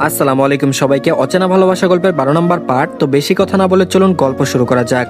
আসসালামু আলাইকুম সবাইকে। অচেনা ভালোবাসা গল্পের 12 নম্বর পার্ট। তো বেশি কথা না বলে চলুন গল্প শুরু করা যাক।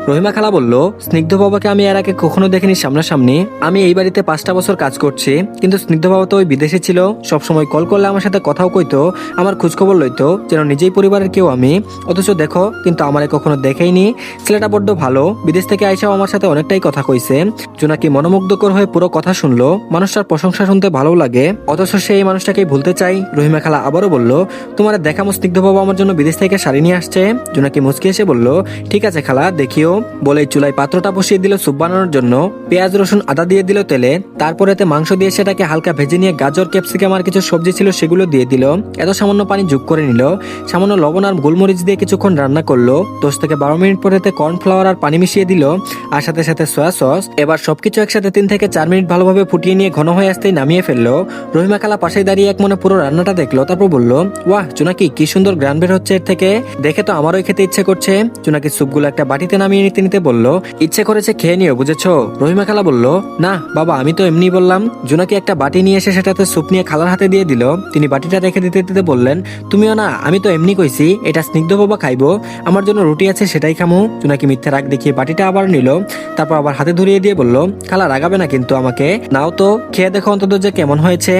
রহিমা খালা বলল, স্নিগ্ধ বাবাকে আমি এর আগে কখনো দেখিনি সামনাসামনি। আমি এই বাড়িতে 5টা বছর কাজ করছি, কিন্তু স্নিগ্ধ বাবা তো ওই বিদেশে ছিল। সবসময় কল করলে আমার সাথে কথাও কইতো, আমার খোঁজখবর লইতো, যেন নিজেই পরিবারের কেউ আমি। অথচ দেখো, কিন্তু আমারে কখনো দেখেইনি। ছেলেটা বড্ড ভালো, বিদেশ থেকে আইসাও আমার সাথে অনেকটাই কথা কইছে। জোনাকি মনোমুগ্ধকর হয়ে পুরো কথা শুনলো। মানুষটার প্রশংসা শুনতে ভালো লাগে, অথচ সে এই মানুষটাকেই ভুলতে চাই। রহিমা খালা আবারও বলল, তোমার দেখামো স্নিগ্ধ বাবা আমার জন্য বিদেশ থেকে শাড়ি নিয়ে আসছে। জোনাকি মুচকি এসে বলল, ঠিক আছে খালা, দেখিও। বলে চুলায় পাত্রটা বসিয়ে দিল স্যুপ বানানোর জন্য। পেঁয়াজ রসুন আদা দিয়ে দিল তেলে, তারপরে মাংস দিয়ে সেটাকে হালকা ভেজে নিয়ে গাজর ক্যাপসিকাম আর কিছু সবজি ছিল সেগুলো দিয়ে দিল। এত সামান্য পানি যোগ করে নিল, সামান্য লবণ আর গোলমরিচ দিয়ে কিছুক্ষণ রান্না করলো। 10 থেকে 12 মিনিট পরে কর্নফ্লাওয়ার আর পানি মিশিয়ে দিল, আর সাথে সাথে সয়া সস। এবার সবকিছু একসাথে 3 থেকে 4 মিনিট ভালোভাবে ফুটিয়ে নিয়ে ঘন হয়ে আসতেই নামিয়ে ফেললো। রহিমা খালা পাশে দাঁড়িয়ে এক মনে পুরো রান্নাটা দেখলো, তারপর বলল, ওয়াহ জোনাকি, কি সুন্দর গ্রান বের হচ্ছে এর থেকে, দেখে তো আমারও খেতে ইচ্ছে করছে। জোনাকি স্যুপগুলো একটা বাটিতে নামিয়ে নিতে নিতে বলল, ইচ্ছে করেছে খেয়ে নিও, বুঝেছো? রহিমা খালা বলল, না বাবা, আমি তো এমনি বললাম। জোনাকি একটা বাটি নিয়ে এসে সেটাতে স্যুপ নিয়ে খালার হাতে দিয়ে দিল। তিনি বাটিটা রেখে দিতে দিতে বললেন, তুমিও না, আমি তো এমনি কইছি, এটা স্নিগ্ধ বাবা খাইবো, আমার জন্য রুটি আছে সেটাই খামু। জোনাকি মিথ্যে রাগ দেখিয়ে বাটিটা আবার নিল, তারপর আবার হাতে ধরিয়ে দিয়ে বলল, খালা রাগাবে না কিন্তু আমাকে, নাও তো খেয়ে দেখো অন্তত যে কেমন হয়েছে।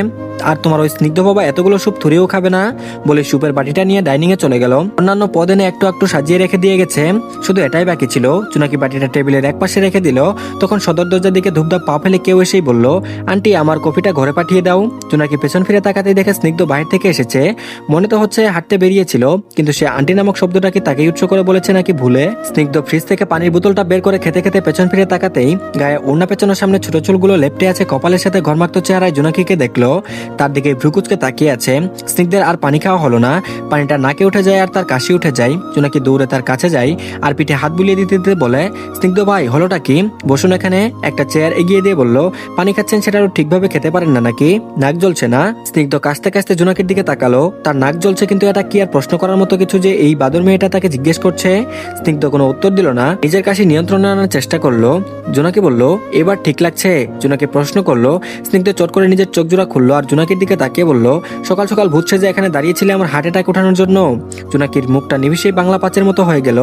আর তোমার ওই স্নিগ্ধ বাবা এতগুলো স্যুপ থুরিও খাবে না। বলে স্যুপের বাটিটা নিয়ে ডাইনিং এ চলে গেল। অন্যান্য পদ এনে একটু একটু সাজিয়ে রেখে দিয়ে গেছে, শুধু এটাই বাকি ছিল। জোনাকি বাটিটা টেবিলের এক পাশে রেখে দিল। তখন সদর দরজার দিকে ধূপধাপ পা ফেলে কেউ এসেই বলল, আন্টি আমার কফিটা ঘরে পাঠিয়ে দাও। জোনাকি পেছন ফিরে তাকাতেই দেখে স্নিগ্ধ বাহির থেকে এসেছে। মনে তো হচ্ছে হাঁটতে বেরিয়েছিল, কিন্তু সে আন্টি নামক শব্দটা কি তাকে উৎস করে বলেছে নাকি ভুলে। স্নিগ্ধ ফ্রিজ থেকে পানির বোতলটা বের করে খেতে খেতে পেছন ফিরে তাকাতেই গায়ে ওড়না পেছনের সামনে ছোট চুলগুলো লেপটে আছে কপালের সাথে ঘরমাক্ত চেহারায় জোনাকিকে দেখলো। তার দিকে ভ্রুকুচকে তাকিয়ে আছে। স্নিগ্ধের আর পানি খাওয়া হলো না, পানিটা নাকে উঠে যায় আর তার কাশি উঠে যায়। জোনাকি দৌড়ে তার কাছে যায় আর পিঠে হাত বুলিয়ে দিতে দিতে বলে, স্নিগ্ধ ভাই হলোটা কি? বসুন এখানে। একটা চেয়ার এগিয়ে দিয়ে বলল, পানি খাচ্ছেন সেটা ঠিকভাবে খেতে পারেন না নাকি? নাক জ্বলছে না? স্নিগ্ধ কাশতে কাশতে জোনাকির দিকে তাকালো। তার নাক জ্বলছে, কিন্তু এটা কি আর প্রশ্ন করার মতো কিছু যে এই বাদর মেয়েটা তাকে জিজ্ঞেস করছে? স্নিগ্ধ কোনো উত্তর দিল না, নিজের কাশি নিয়ন্ত্রণে আনার চেষ্টা করলো। জোনাকি বলল, এবার ঠিক লাগছে? জোনাকি প্রশ্ন করলো। স্নিগ্ধ চট করে নিজের চোখ জোড়া খুললো আর জোনাকির দিকে তাকিয়ে বলল, সকাল সকাল ভূতছে যে এখানে দাঁড়িয়েছিলে আমার হার্ট অ্যাটাক ওঠানোর জন্য? জোনাকির মুখটা নিমিশেই বাংলা পাঁচের মতো হয়ে গেল।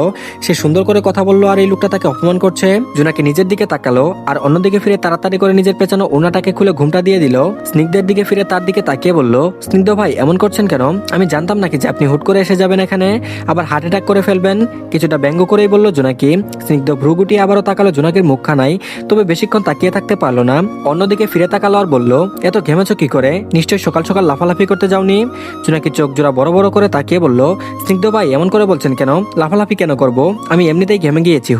সে সুন্দর করে কথা বললো আর এই লোকটা তাকে অপমান করছে। জোনাকি নিজের দিকে তাকালো আর অন্যদিকে ফিরে তাড়াতাড়ি করে নিজের পেছনে ওড়নাটাকে খুলে ঘুমটা দিয়ে দিল। স্নিগ্ধের দিকে ফিরে তার দিকে তাকিয়ে বলল, স্নিগ্ধ ভাই এমন করছেন কেন? আমি জানতাম নাকি যে আপনি হুট করে এসে যাবেন এখানে, আবার হার্ট অ্যাটাক করে ফেলবেন? কিছুটা ব্যঙ্গ করেই বলল জোনাকি। স্নিগ্ধ ভ্রুগুটি আবারও তাকালো জোনাকির মুখখানায়, তবে বেশিক্ষণ তাকিয়ে থাকতে পারলো না। অন্যদিকে ফিরে তাকালো আর বলল, এত ঘেমেছো কি করে? নিশ্চয়ই সকাল সকাল লাফালাফি করতে যাওনি? জোনাকি চোখ জোড়া বড় বড় করে তাকিয়ে বলল, স্নিগ্ধ ভাই এমন করে বলছেন কেন? লাফালাফি কেন করব? আমি এমনিতেই ঘেমে গিয়েছি।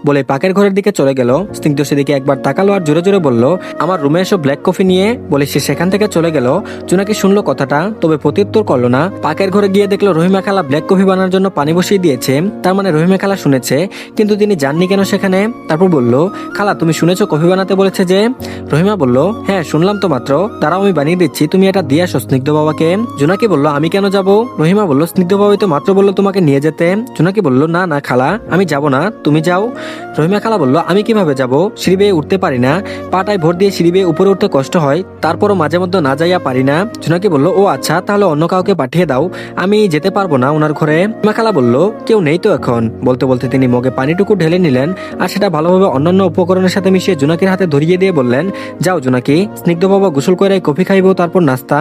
বলে পাকের ঘরের দিকে চলে গেল। স্নিগ্ধ সেদিকে একবার তাকালো আর জোরে জোরে বলল, আমার রুমে এসো ব্ল্যাক কফি নিয়ে। বলে সে সেখান থেকে চলে গেল। জোনাকি শুনলো কথাটা, তবে প্রত্যুত্তর করলো না। পাকের ঘরে গিয়ে দেখলো রহিমা খালা ব্ল্যাক কফি বানানোর জন্য পানি বসিয়ে দিয়েছে। তার মানে রহিমা খালা শুনেছে, কিন্তু তিনি জাননি কেন সেখানে? তারপর বলল, খালা তুমি শুনেছো কফি বানাতে বলেছে যে? রহিমা বলল, হ্যাঁ শুনলাম তো মাত্র, দাঁড়াও আমি বানিয়ে দিচ্ছি, তুমি এটা দিয়ে আসো স্নিগ্ধ বাবাকে। জোনাকি বলল, আমি কেন যাব? রহিমা বলল, স্নিগ্ধ বাবাই তো মাত্র বললো তোমাকে নিয়ে যেতে। জোনাকি বলল, না না খালা, আমি যাব না, তুমি যাও। রহিমা খালা বলল, আমি কিভাবে যাব? সিঁড়ি বেয়ে উঠতে পারি না, পাটায় ভর দিয়ে সিঁড়ি বেয়ে উপরে উঠতে কষ্ট হয়, তারপরও মাঝে মধ্যে না যাইয়া পারি না। জোনাকি বলল, ও আচ্ছা, তাহলে অন্য কাউকে পাঠিয়ে দাও, আমি যেতে পারবো না ওনার ঘরে। রহিমা খালা বলল, কেউ নেই তো এখন। বলতে বলতে তিনি মগে পানিটুকু ঢেলে নিলেন আর সেটা ভালোভাবে অন্যান্য উপকরণের সাথে মিশিয়ে জোনাকির হাতে ধরিয়ে দিয়ে বললেন, যাও জোনাকি, স্নিগ্ধ বাবা গোসল করে কফি খাইবো, তারপর নাস্তা,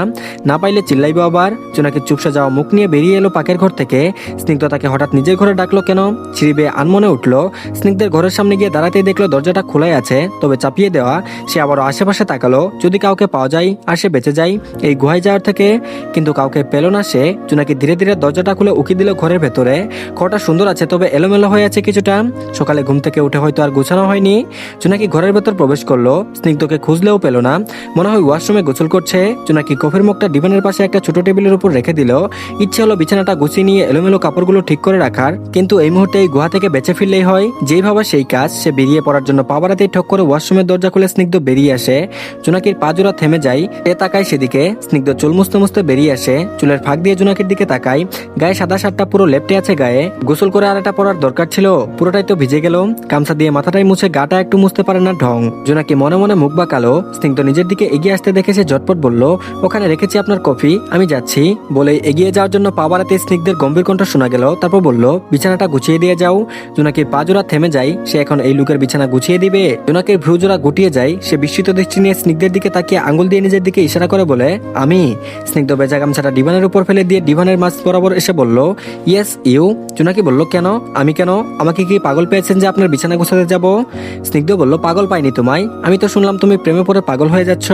না পাইলে চিল্লাইবো আবার। জোনাকি চুপসে যাওয়া মুখ নিয়ে বেরিয়ে এলো পাকের ঘর থেকে। স্নিগ্ধ তাকে হঠাৎ নিজের ঘরে ডাকলো কেন? সিঁড়ি বেয়ে আনমনে উঠলো। স্নিগ্ধের ঘরের সামনে গিয়ে দাঁড়াতেই দেখলো দরজাটা খোলাই আছে, তবে চাপিয়ে দেওয়া। সে আবারও আশেপাশে তাকালো, যদি কাউকে পাওয়া যায় আর সে বেঁচে যায় এই গুহায় যাওয়ার থেকে, কিন্তু কাউকে পেল না সে। জোনাকি ধীরে ধীরে দরজাটা খুলে উকি দিল ঘরের ভেতরে। ঘরটা সুন্দর আছে, তবে এলোমেলো হয়ে আছে কিছুটা। সকালে ঘুম থেকে উঠে হয়তো আর গোছানো হয়নি। জোনাকি ঘরের ভেতর প্রবেশ করলো, স্নিগ্ধকে খুঁজলেও পেল না, মনে হয় ওয়াশরুমে গোসল করছে। জোনাকি কফির মুখটা ডিভানের পাশে একটা ছোট টেবিলের উপর রেখে দিল। ইচ্ছে হলো বিছানাটা গুছিয়ে নিয়ে এলোমেলো কাপড়গুলো ঠিক করে রাখার, কিন্তু এই মুহূর্তে এই গুহা থেকে বেঁচে ফিরলেই হয়। যেই ভাবা সেই কাজ। সে বেরিয়ে পড়ার জন্য পা বাড়াতেই ঠক করে ওয়াশরুমের দরজা খুলে স্নিগ্ধ বেরিয়ে আসে। জোনাকির পা জোড়া থেমে যায়, এ তাকায় সেদিকে। স্নিগ্ধ চুল মুছতে মুছতে বেরিয়ে আসে, চুলের ফাঁক দিয়ে জোনাকির দিকে তাকায়। গায়ে সাদা শার্টটা পুরো লেপ্টে আছে গায়ে, গোসল করে আর একটা পরার দরকার ছিল, পুরোটাই তো ভিজে গেল। গামছা দিয়ে মাথাটাই মুছে গাটা একটু মুছতে পারে না ঢং। জোনাকি মনে মনে মুখ বাঁকালো। স্নিগ্ধ নিজের দিকে এগিয়ে আসতে দেখে সে ঝটপট চটপট বলল, ওখানে রেখেছি আপনার কফি, আমি যাচ্ছি। বলে এগিয়ে যাওয়ার জন্য পা বাড়াতে স্নিগ্ধের গম্ভীর কণ্ঠ শোনা গেল। তারপর বলল, বিছানাটা গুছিয়ে দিয়ে যাও। জোনাকির পা জোড়া থেমে যায়, সে এখন এই লোকের বিছানা গুছিয়ে দিবে? জোনাকির ভ্রু জোড়া গুটিয়ে যায়, সে বিস্মিত দৃষ্টি নিয়ে স্নিগ্ধের দিকে তাকিয়ে আঙুল দিয়ে নিজের দিকে ইশারা করে বলে, আমি। স্নিগ্ধ ভেজা গামছাটা ডিভানের উপর ফেলে দিয়ে ডিভানের মাঝ বরাবর এসে বলল, ইয়েস ইউ। জোনাকি বলল, কেন? আমি কেন? আমাকে কি পাগল পেয়েছেন যে আপনার বিছানা গোছাতে যাব? স্নিগ্ধ বলল, পাগল পাইনি তোমায়, আমি তো শুনলাম তুমি প্রেমে পড়ে পাগল হয়ে যাচ্ছ।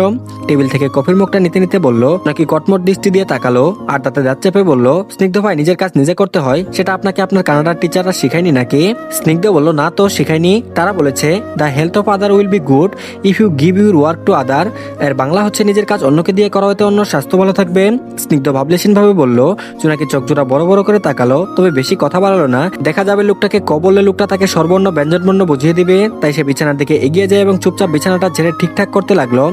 টেবিল থেকে কফির মুখটা নিতে নিতে বলল। নাকি কটমট দৃষ্টি দিয়ে তাকালো আর তাতে দাঁত চেপে বলল, স্নিগ্ধ ভাই, নিজের কাজ নিজে করতে হয়, সেটা আপনাকে আপনার কানাডার টিচাররা শিখায়নি নাকি? স্নিগ্ধ বলল, না তো শিখায়নি, তারা বলেছে the health of other will be good if you give your work to other. এর বাংলা হচ্ছে, নিজের কাজ অন্যকে দিয়ে করা হতে অন্য স্বাস্থ্য ভালো থাকবে। স্নিগ্ধ ভাবলেশীন ভাবে বলল। জোনাকি চোখ জোড়া বড় বড় করে তাকালো, তবে বেশি কথা বাড়ালো না। দেখা যাবে লোকটাকে ক বললে লোকটা তাকে সর্বর্ণ ব্যঞ্জনবর্ণ বুঝিয়ে দিবে। তাই সে বিছানার দিকে এগিয়ে যায় এবং চুপচাপ বিছানাটা ঝেড়ে ঠিকঠাক করতে লাগলো।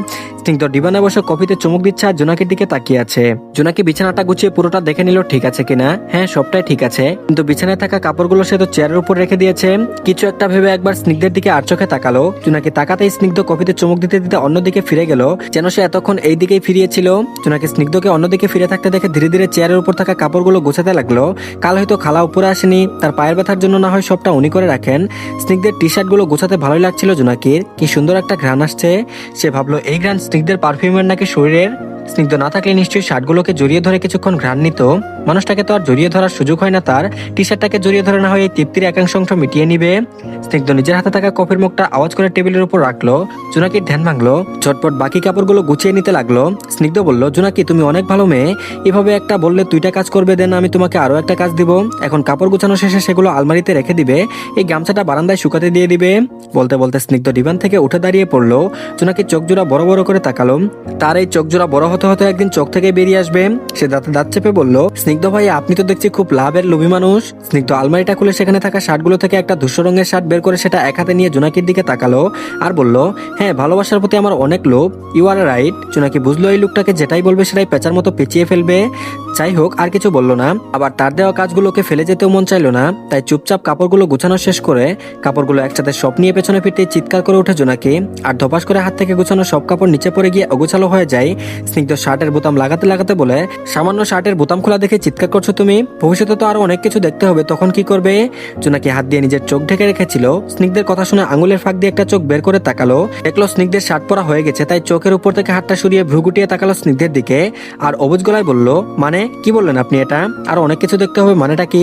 স্নিগ্ধ ডিভানে বসে কফিতে চুমুক দিচ্ছে আর জোনাকির দিকে তাকিয়ে আছে। জোনাকি বিছানাটা গুছিয়ে পুরোটা দেখে নিল ঠিক আছে কিনা। হ্যাঁ, সবটাই ঠিক আছে, কিন্তু বিছানায় থাকা কাপড়গুলো সে তো চেয়ারের উপর রেখে দিয়েছে। কিছু একটা ভেবে একবার স্নিগ্ধের দিকে আর চোখে তাকালো। জোনাকি তাকাতেই স্নিগ্ধ কফিতে চুমুক দিতে দিতে অন্যদিকে ফিরে গেল, যেন সে এতক্ষণ এই দিকেই ফিরিয়েছিল। জোনাকি স্নিগ্ধকে অন্যদিকে ফিরে থাকতে দেখে ধীরে ধীরে চেয়ারের উপর থাকা কাপড়গুলো গোছাতে লাগলো। কাল হয়তো খালা উপরে আসেনি, তার পায়ের ব্যথার জন্য না হয় সবটা উনি করে রাখেন। স্নিগ্ধের টি শার্টগুলো গোছাতে ভালোই লাগছিল জোনাকির, কি সুন্দর একটা ঘ্রাণ আসছে। সে ভাবলো এই ঘ্রাণ স্নিগ্ধের পারফিউমের নাকি শরীরের। স্নিগ্ধ না থাকলে নিশ্চয়ই শার্টগুলোকে জড়িয়ে ধরে কিছুক্ষণ ঘ্রাণ নিত। মানুষটাকে তো আর জড়িয়ে ধরার সুযোগ হয় না তার, টি শার্টটাকে জড়িয়ে ধরে না হয় এই তৃপ্তির একাংশ অংশ মিটিয়ে নিবে। স্নিগ্ধ নিজের হাতে থাকা কফির মুখটা আওয়াজ করে টেবিলের উপর রাখলো। জোনাকির ধ্যান ভাঙলো, ঝটপট বাকি কাপড়গুলো গুছিয়ে নিতে লাগলো। স্নিগ্ধ বলল, জোনাকি তুমি অনেক ভালো মেয়ে, এভাবে একটা বললে 2টা কাজ করবে, দেন আমি তোমাকে আরো একটা কাজ দিব। এখন কাপড় গুছানো শেষে সেগুলো আলমারিতে রেখে দিবে, এই গামছাটা বারান্দায় শুকাতে দিয়ে দিবে। বলতে বলতে স্নিগ্ধ ডিভান থেকে উঠে দাঁড়িয়ে পড়লো। জোনাকি চোখ জোড়া বড় বড় করে তাকালো। তার এই চোখ জোড়া বড় হতে হতে একদিন চোখ থেকে বেরিয়ে আসবে। সে দাঁতে দাঁত চেপে বলল, স্নিগ্ধ ভাই, আপনি তো দেখছি খুব লাভের লোভী মানুষ। স্নিগ্ধ আলমারিটা খুলে সেখানে থাকা শার্টগুলো থেকে একটা ধূসর রঙের শার্ট বের করে সেটা এক হাতে নিয়ে জোনাকির দিকে তাকালো আর বলল, হ্যাঁ, ভালোবাসার প্রতি আমার অনেক লোভ। You are right. জোনাকি বুঝলো এই লোকটাকে যেটাই বলবে সেটাই পেঁচার মতো পেঁচিয়ে ফেলবে। যাই হোক, আর কিছু বললো না। আবার তার দেওয়া কাজগুলোকে ফেলে যেতেও মন চাইলো না, তাই চুপচাপ কাপড়গুলো গুছানো শেষ করে কাপড়গুলো একসাথে সব নিয়ে পেছনে ফিরতে চিৎকার করে ওঠে জোনাকি। আর ধপাস করে হাত থেকে গুছানো সব কাপড় নিচে পড়ে গিয়ে অগোছালো হয়ে যায়। স্নিগ্ধ শার্টের বোতাম লাগাতে লাগাতে বলে, সামান্য শার্টের বোতাম খোলা দেখে চিৎকার করছো তুমি? ভবিষ্যতে তো আরো অনেক কিছু দেখতে হবে, তখন কি করবে? জোনাকি হাত দিয়ে নিজের চোখ ঢেকে রেখেছিল। স্নিগ্ধের কথা শুনে আঙুলের ফাঁক দিয়ে একটা চোখ বের করে তাকালো, দেখলো স্নিগ্ধের শার্ট পরা হয়ে গেছে, তাই চোখের উপর থেকে হাতটা সরিয়ে ভ্রু গুটিয়ে তাকালো স্নিগ্ধের দিকে আর অবুঝ গলায় বলল, মানে কি বললেন আপনি? এটা আরো অনেক কিছু দেখতে হবে, মানেটা কি?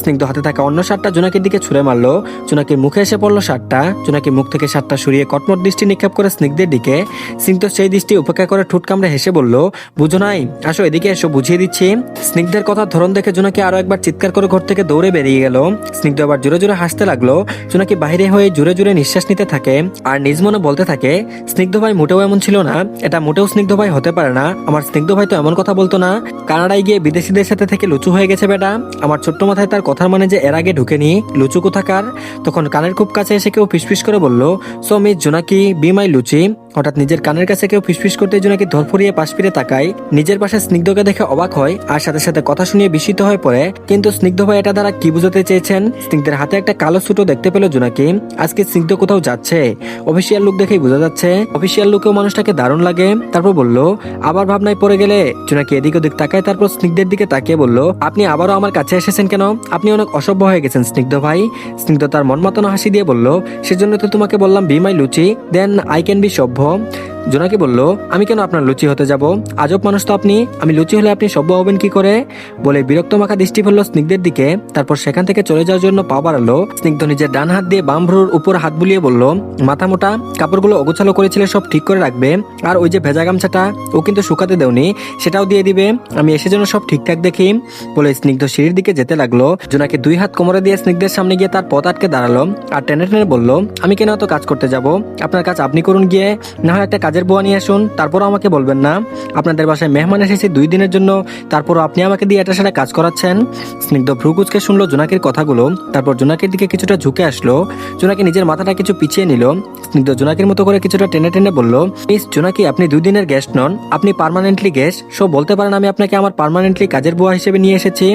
স্নিগ্ধ হাতে থাকা অন্য শার্টটা জোনাকির দিকে ছুঁড়ে মারলো। জোনাকির মুখে এসে পড়লো শার্টটা। জোনাকি মুখ থেকে শার্টটা সরিয়ে কটমট দৃষ্টি নিক্ষেপ করে স্নিগ্ধের দিকে। স্নিগ্ধ সেই দৃষ্টি উপেক্ষা করে ঠোঁট কামড়ে হেসে বলল, বুঝো নাই, আসো এদিকে এসো, বুঝিয়ে দিচ্ছি। স্নিগ্ধের কথার ধরন দেখে জোনাকি আরো একবার চিৎকার করে ঘর থেকে দৌড়ে বেরিয়ে গেল। স্নিগ্ধ আবার জোরে জোরে হাসতে লাগলো। জোনাকি বাইরে হয়ে জোরে জোরে নিঃশ্বাস নিতে থাকে আর নিজ মনে বলতে থাকে, স্নিগ্ধ ভাই মোটেও এমন ছিল না, এটা মোটেও স্নিগ্ধ ভাই হতে পারে না। আমার স্নিগ্ধ ভাই তো এমন কথা বলতো না, কানাডায় গিয়ে বিদেশিদের সাথে থেকে লুচু হয়ে গেছে বেটা। আমার ছোট্ট মাথায় তার কথার মানে যে এর আগে ঢুকেনি, লুচু কোথাকার। তখন কানের খুব কাছে এসে কেউ ফিসফিস করে বলল, সো মিস জোনাকি, বি মাই লুচি। হঠাৎ নিজের কানের কাছে কেউ ফিসফিস করতে জোনাকি ধরফরিয়ে পাশ ফিরে তাকায়। নিজের পাশে স্নিগ্ধকে দেখে অবাক হয় আর সাথে সাথে কথা শুনিয়ে বিস্মিত হয়ে পড়ে। কিন্তু স্নিগ্ধ ভাই এটা দ্বারা কি বুঝাতে চেয়েছেন? স্নিগ্ধের হাতে একটা কালো সুটো দেখতে পেল জোনাকি। আজকে স্নিগ্ধ কোথাও যাচ্ছে, অফিসিয়াল লুক দেখেই বোঝা যাচ্ছে। অফিসিয়াল লুকেও মানুষটাকে দারুণ লাগে। তারপর বলল, আবার ভাবনায় পড়ে গেলে? জোনাকি এদিক ওদিক তাকায়, তারপর স্নিগ্ধের দিকে তাকিয়ে বলল, আপনি আবারও আমার কাছে এসেছেন কেন? আপনি অনেক অসভ্য হয়ে গেছেন স্নিগ্ধ ভাই। স্নিগ্ধ তার মন মাতানো হাসি দিয়ে বলল, সেজন্য তো তোমাকে বললাম be my luchi, then I can be সভ্য। জোনাকি বলল, আমি কেন আপনার লুচি হতে যাব? আজব মানুষ তো আপনি, আমি লুচি হলে আপনি সভ্য হবেন কি করে? বলে বিরক্ত মাখা দৃষ্টি ফেললো স্নিগ্ধের দিকে। তারপর সেখান থেকে চলে যাওয়ার জন্য পা বাড়ালো। স্নিগ্ধ নিজের ডান হাত দিয়ে বাম ভ্রুর উপর হাত বুলিয়ে বলল, মাথা মোটা, কাপড়গুলো অগোছালো করেছিলে সব ঠিক করে রাখবে, আর ওই যে ভেজা গামছাটা ও কিন্তু শুকাতে দেওনি, সেটাও দিয়ে দিবে, আমি এসে যেন সব ঠিকঠাক দেখি। বলে স্নিগ্ধ সিঁড়ির দিকে যেতে লাগলো। জোনাকি 2 হাত কোমরে দিয়ে স্নিগ্ধের সামনে গিয়ে তার পথ আটকে দাঁড়ালো আর টেনে টেনে বলল, আমি কেন এত কাজ করতে যাব? আপনার কাজ আপনি করুন গিয়ে, না হয় একটা কাজের বুয়া নিয়ে আসুন, তারপরও আমাকে বলবেন না। আপনাদের বাসায় মেহমান এসেছে 2 দিনের জন্য, তারপরও আপনি আমাকে দিয়ে এটা সেটা কাজ করাচ্ছেন। স্নিগ্ধ ভ্রুকুচকে শুনলো জোনাকির কথাগুলো, তারপর জোনাকির দিকে কিছুটা ঝুঁকে আসলো। জোনাকি নিজের মাথাটা কিছু পিছিয়ে নিল। স্নিগ্ধ জোনাকির মতো করে কিছুটা টেনে টেনে বলল, মিস জোনাকি, আপনি 2 দিনের গেস্ট নন, আপনি পার্মানেন্টলি গেস্ট। সো বলতে পারেন আমি আপনাকে আমার পার্মানেন্টলি কাজের বুয়া হিসেবে নিয়ে এসেছি।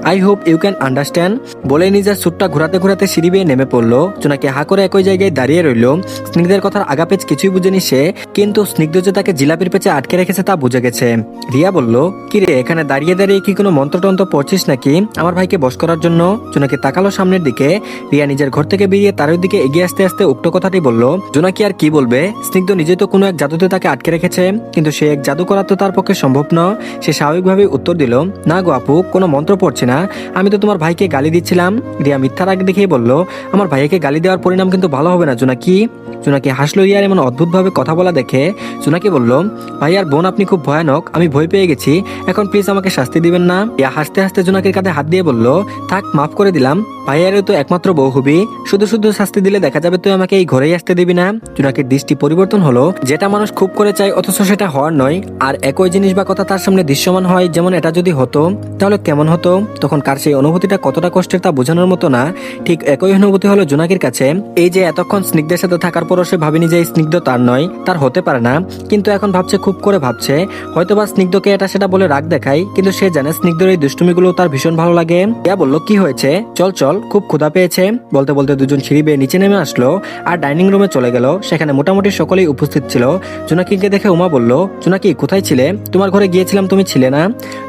I hope you can understand. বলে নিজের সুটটা ঘোরাতে ঘোরাতে সিঁড়ি বেয়ে নেমে পড়লো। জোনাকি হা করে একই জায়গায় দাঁড়িয়ে রইল। স্নিগ্ধের কথার আগাপেচ কিছুই বুঝেনি সে, কি কিন্তু স্নিগ্ধ যে তাকে জিলাপির পেছে আটকে রেখেছে তা বুঝে গেছে। রিয়া বলল, কি রে, এখানে দাঁড়িয়ে দাঁড়িয়ে কি কোনো মন্ত্রতন্ত্র পড়ছিস নাকি আমার ভাইকে বশ করার জন্য? জোনাকি তাকালো সামনের দিকে। রিয়া নিজের ঘর থেকে বেরিয়ে তার দিকে এগিয়ে আসতে আসতে উক্ত কথাটি বলল। জোনাকি আর কি বলবে, স্নিগ্ধ নিজে তো কোনো এক জাদুতে তাকে আটকে রেখেছে, কিন্তু সে এক জাদু করা তো তার পক্ষে সম্ভব নয়। সে স্বাভাবিকভাবে উত্তর দিল, না গো আপু, কোনো মন্ত্র পড়ছে না, আমি তো তোমার ভাইকে গালি দিচ্ছিলাম। রিয়া মিথ্যার আগে দেখিয়ে বলল, আমার ভাইকে গালি দেওয়ার পরিণাম কিন্তু ভালো হবে না জোনাকি। জোনাকি হাসলো রিয়ার এমন অদ্ভুতভাবে কথা বলা দেখে। জোনাকি বলল, ভাই আর বোন আপনি খুব ভয়ানক, আমি ভয় পেয়ে গেছি, এখন প্লিজ আমাকে শাস্তি দিবেন না। রিয়া হাসতে হাসতে জোনাকির কাঁধে হাত দিয়ে বলল, থাক, মাফ করে দিলাম, ভাইয়ারও তো একমাত্র বউ হবি, শুধু শুধু শাস্তি দিলে দেখা যাবে তুই আমাকে এই ঘরেই আসতে দিবি না। জোনাকির দৃষ্টি পরিবর্তন হলো, যেটা মানুষ খুব করে চায় অথচ সেটা হওয়ার নয়, আর একই জিনিস বা কথা তার সামনে দৃশ্যমান হয়, যেমন এটা যদি হতো তাহলে কেমন হতো, তখন কার সেই অনুভূতিটা কতটা কষ্টের তা বোঝানোর মতো না। ঠিক একই অনুভূতি হলো জোনাকির কাছে। এই যে এতক্ষণ স্নিগ্ধের সাথে থাকার পরও সে ভাবেনি যে স্নিগ্ধ তার নয়, তার হতে পারে না, কিন্তু এখন ভাবছে, খুব করে ভাবছে, হয়তোবা স্নিগ্ধকে এটা সেটা বলে রাগ দেখায়, কিন্তু সে জানে স্নিগ্ধের এই দুষ্টুমিগুলো তার ভীষণ ভালো লাগে। ইয়া বলল, কি হয়েছে, চল চল, খুব ক্ষুধা পেয়েছে। বলতে বলতে দুজন সিঁড়ি বেয়ে নিচে নেমে আসলো আর ডাইনিং রুমে চলে গেল। সেখানে মোটামুটি সকলেই উপস্থিত ছিল। জোনাকিকে দেখে উমা বলল, জোনাকি কোথায় ছিলে, তোমার ঘরে গিয়েছিলাম, তুমি ছিলে না।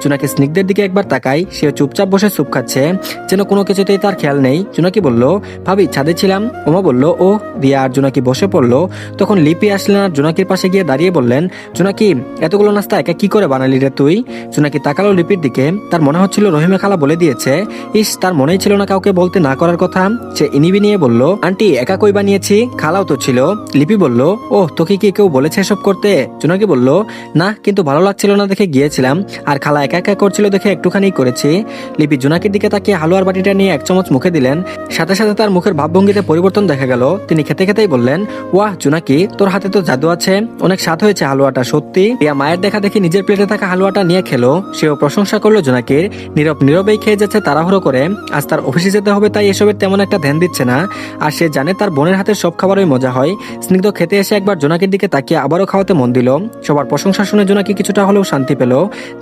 জোনাকি স্নিগ্ধের দিকে একবার তাকাই, সে চুপচাপ বসে স্যুপ খাচ্ছে, যেন কোনো কিছুতেই তার খেয়াল নেই। জোনাকি বলল, ভাবি ছাদে ছিলাম। উমা বলল, ও। দিয়া আর জোনাকি বসে পড়লো। তখন লিপি আসলেন আর জোনাকির পাশে গিয়ে দাঁড়িয়ে বললেন, জোনাকি, এতগুলো নাস্তা একা কি করে বানালি রে তুই? জোনাকি তাকালো লিপির দিকে, তার মনে হচ্ছিল রহিমা খালা বলে দিয়েছে। ইস, তার মনেই ছিল না কাউকে বলতে না করার কথা। সে ইনিবি নিয়ে বলল, আন্টি একা কই বানিয়েছি, খালাও তো ছিল। লিপি বলল, ওহ, তোকে কি কেউ বলেছে এসব করতে? জোনাকি বলল, না, কিন্তু ভালো লাগছিল না দেখে গিয়েছিলাম, আর খালা একা একা করছিল দেখে একটুখানি করেছি। লিপি জোনাকির দিকে তাকিয়ে হালুয়ার বাটিটা নিয়ে এক চামচ মুখে দিলেন, সাথে সাথে তার মুখের ভাবভঙ্গিতে পরিবর্তন দেখা গেল। তিনি খেতে খেতেই বললেন, ওয়াহ জোনাকি, তোর হাতে তো জাদু আছে, অনেক স্বাদ হয়েছে হালুয়াটা সত্যি। রিয়া মায়ের দেখা দেখি নিজের প্লেটে থাকা হালুয়াটা নিয়ে খেলো, সেও প্রশংসা করলো জোনাকির। নীরবেই খেয়ে যাচ্ছে তাড়াহুড়ো করে, আজ তার অফিসে যেতে হবে তাই এসবের তেমন একটা ধ্যান দিচ্ছে না, আর সে জানে তার বোনের হাতের সব খাবারই মজা হয়। স্নিগ্ধ খেতে এসে একবার জোনাকির দিকে তাকিয়ে আবারও খাওয়াতে মন দিল। সবার প্রশংসা শুনে জোনাকি কিছুটা হলেও শান্তি পেল।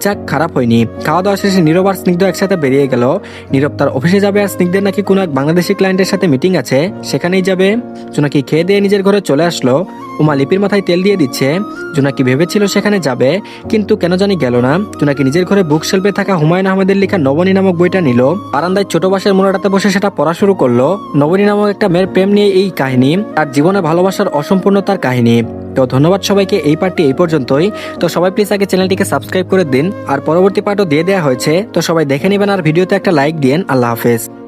যাক, খারাপ হয়নি। খাওয়া দাওয়া শেষে নীরব আর স্নিগ্ধ একসাথে বেরিয়ে গেল। নীরব তার অফিসে যাবে আর স্নিগ্ধের নাকি কোনো এক বাংলাদেশি ক্লায়েন্টের সাথে মিটিং আছে, সেখানেই যাবে। জোনাকি খেয়ে দিয়ে নিজের ঘরে চলে আসলো। উমা লিপির মাথায় তেল দিয়ে দিচ্ছে। জোনাকি ভেবেছিল সেখানে যাবে, কিন্তু কেন জানি গেল না। জোনাকি নিজের ঘরে বুক শেলফে থাকা হুমায়ুন আহমেদের লেখা নবনী নামক বইটা নিল, বারান্দায় ছোট বাঁশের মোড়াটাতে বসে সেটা পড়া শুরু করলো। নবনী নামক একটা মেয়ের প্রেম নিয়ে এই কাহিনী, তার জীবনে ভালোবাসার অসম্পূর্ণতার কাহিনী। তো ধন্যবাদ সবাইকে, এই পার্টটি এই পর্যন্তই। তো সবাই প্লিজ আগে চ্যানেলটিকে সাবস্ক্রাইব করে দিন, আর পরবর্তী পার্টও দিয়ে দেওয়া হয়েছে, তো সবাই দেখে নেবেন আর ভিডিওতে একটা লাইক দিন। আল্লাহ হাফেজ।